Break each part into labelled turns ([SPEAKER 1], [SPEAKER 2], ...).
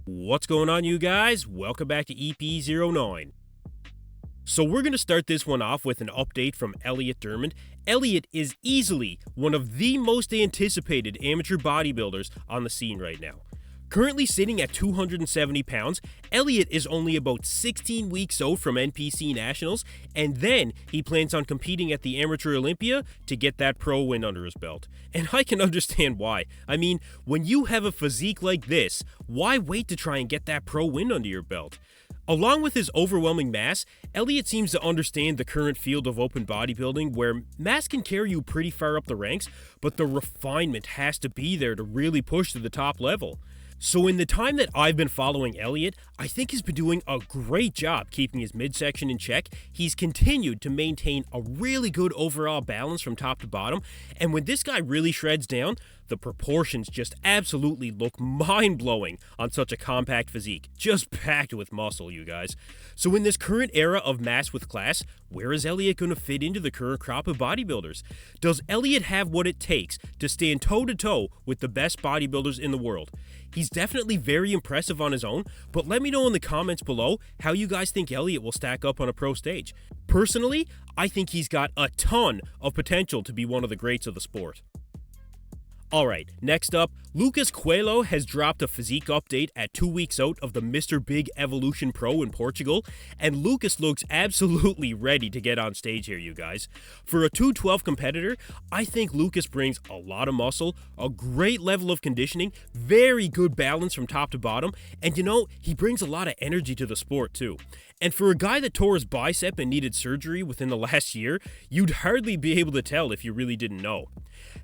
[SPEAKER 1] What's going on, you guys? Welcome back to EP09. So we're going to start this one off with an update from Elliott Dermond. Ellliott is easily one of the most anticipated amateur bodybuilders on the scene right now. Currently sitting at 270 pounds, Ellliott is only about 16 weeks out from NPC Nationals, and then he plans on competing at the Amateur Olympia to get that pro win under his belt. And I can understand why. I mean, when you have a physique like this, why wait to try and get that pro win under your belt? Along with his overwhelming mass, Ellliott seems to understand the current field of open bodybuilding where mass can carry you pretty far up the ranks, but the refinement has to be there to really push to the top level. So in the time that I've been following Ellliott, I think he's been doing a great job keeping his midsection in check. He's continued to maintain a really good overall balance from top to bottom, and when this guy really shreds down, the proportions just absolutely look mind-blowing on such a compact physique, just packed with muscle, you guys. So in this current era of mass with class, where is Ellliott going to fit into the current crop of bodybuilders? Does Ellliott have what it takes to stand toe-to-toe with the best bodybuilders in the world? He's definitely very impressive on his own, but let me know in the comments below how you guys think Ellliott will stack up on a pro stage. Personally, I think he's got a ton of potential to be one of the greats of the sport. Alright, next up, Lucas Coelho has dropped a physique update at 2 weeks out of the Mr. Big Evolution Pro in Portugal, and Lucas looks absolutely ready to get on stage here, you guys. For a 212 competitor, I think Lucas brings a lot of muscle, a great level of conditioning, very good balance from top to bottom, and he brings a lot of energy to the sport too. And for a guy that tore his bicep and needed surgery within the last year, you'd hardly be able to tell if you really didn't know.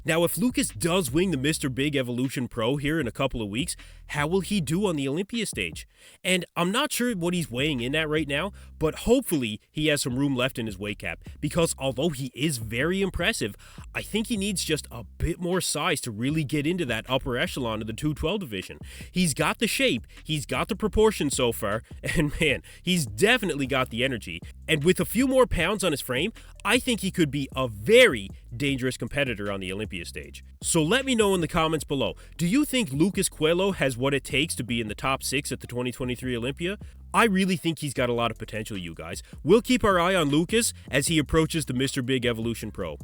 [SPEAKER 1] Now, if Lucas does win the Mr. Big Evolution Pro here in a couple of weeks, how will he do on the Olympia stage? And I'm not sure what he's weighing in at right now, but hopefully he has some room left in his weight cap, because although he is very impressive, I think he needs just a bit more size to really get into that upper echelon of the 212 division. He's got the shape, he's got the proportions so far, and man, he's definitely got the energy. And with a few more pounds on his frame, I think he could be a very dangerous competitor on the Olympia stage. So let me know in the comments below, do you think Lucas Coelho has what it takes to be in the top 6 at the 2023 Olympia? I really think he's got a lot of potential, you guys. We'll keep our eye on Lucas as he approaches the Mr. Big Evolution Pro.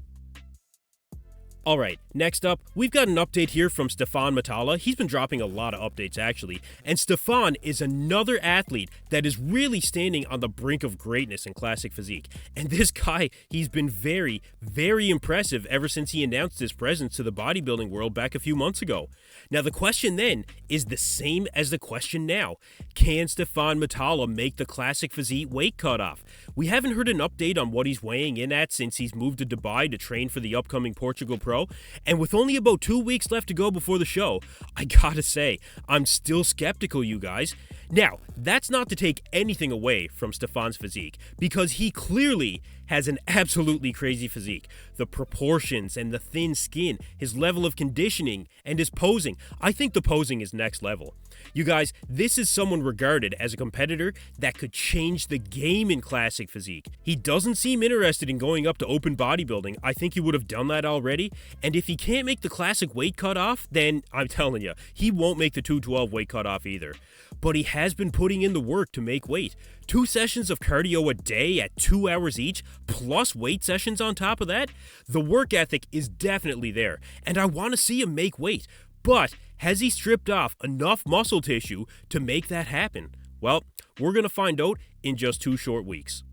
[SPEAKER 1] Alright, next up, we've got an update here from Stephane Matala. He's been dropping a lot of updates actually, and Stephane is another athlete that is really standing on the brink of greatness in classic physique. And this guy, he's been very, very impressive ever since he announced his presence to the bodybuilding world back a few months ago. Now the question then is the same as the question now. Can Stephane Matala make the classic physique weight cutoff? We haven't heard an update on what he's weighing in at since he's moved to Dubai to train for the upcoming Portugal Pro. And with only about 2 weeks left to go before the show, I gotta say, I'm still skeptical, you guys. Now, that's not to take anything away from Stephane's physique, because he clearly has an absolutely crazy physique. The proportions and the thin skin, his level of conditioning, and his posing. I think the posing is next level. You guys, this is someone regarded as a competitor that could change the game in classic physique. He doesn't seem interested in going up to open bodybuilding. I think he would have done that already. And if he can't make the classic weight cutoff, then I'm telling you, he won't make the 212 weight cutoff either. But he has been putting in the work to make weight. 2 sessions of cardio a day at 2 hours each, plus weight sessions on top of that. The work ethic is definitely there, and I want to see him make weight. But has he stripped off enough muscle tissue to make that happen? Well, we're going to find out in just 2 short weeks.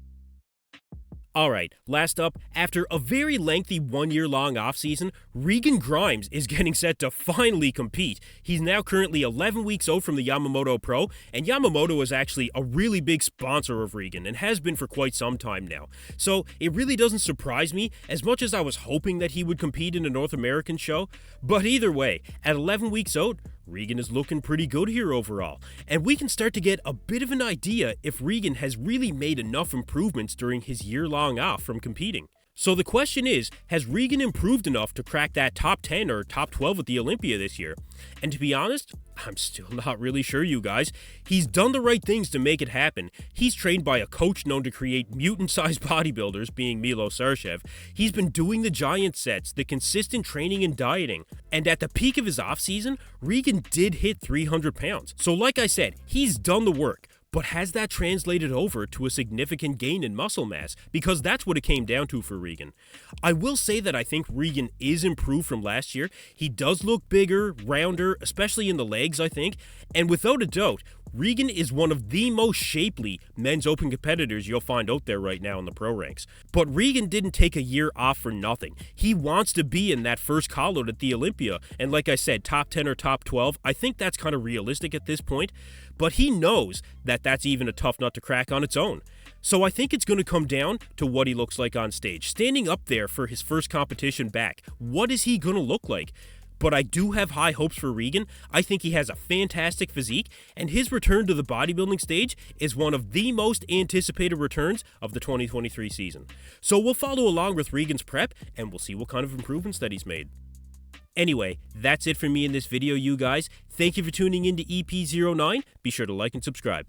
[SPEAKER 1] Alright, last up, after a very lengthy 1-year-long offseason, Regan Grimes is getting set to finally compete. He's now currently 11 weeks out from the Yamamoto Pro, and Yamamoto is actually a really big sponsor of Regan and has been for quite some time now. So it really doesn't surprise me as much as I was hoping that he would compete in a North American show. But either way, at 11 weeks out, Regan is looking pretty good here overall, and we can start to get a bit of an idea if Regan has really made enough improvements during his year-long off from competing. So the question is, has Regan improved enough to crack that top 10 or top 12 at the Olympia this year? And to be honest, I'm still not really sure, you guys. He's done the right things to make it happen. He's trained by a coach known to create mutant-sized bodybuilders, being Milo Sarcev. He's been doing the giant sets, the consistent training and dieting. And at the peak of his offseason, Regan did hit 300 pounds. So like I said, he's done the work. But has that translated over to a significant gain in muscle mass? Because that's what it came down to for Regan. I will say that I think Regan is improved from last year. He does look bigger, rounder, especially in the legs, I think. And without a doubt, Regan is one of the most shapely men's open competitors you'll find out there right now in the pro ranks. But Regan didn't take a year off for nothing. He wants to be in that first callout at the Olympia. And like I said, top 10 or top 12, I think that's kind of realistic at this point. But he knows that that's even a tough nut to crack on its own. So I think it's going to come down to what he looks like on stage. Standing up there for his first competition back, what is he going to look like? But I do have high hopes for Regan. I think he has a fantastic physique, and his return to the bodybuilding stage is one of the most anticipated returns of the 2023 season. So we'll follow along with Regan's prep, and we'll see what kind of improvements that he's made. Anyway, that's it for me in this video, you guys. Thank you for tuning in to EP09. Be sure to like and subscribe.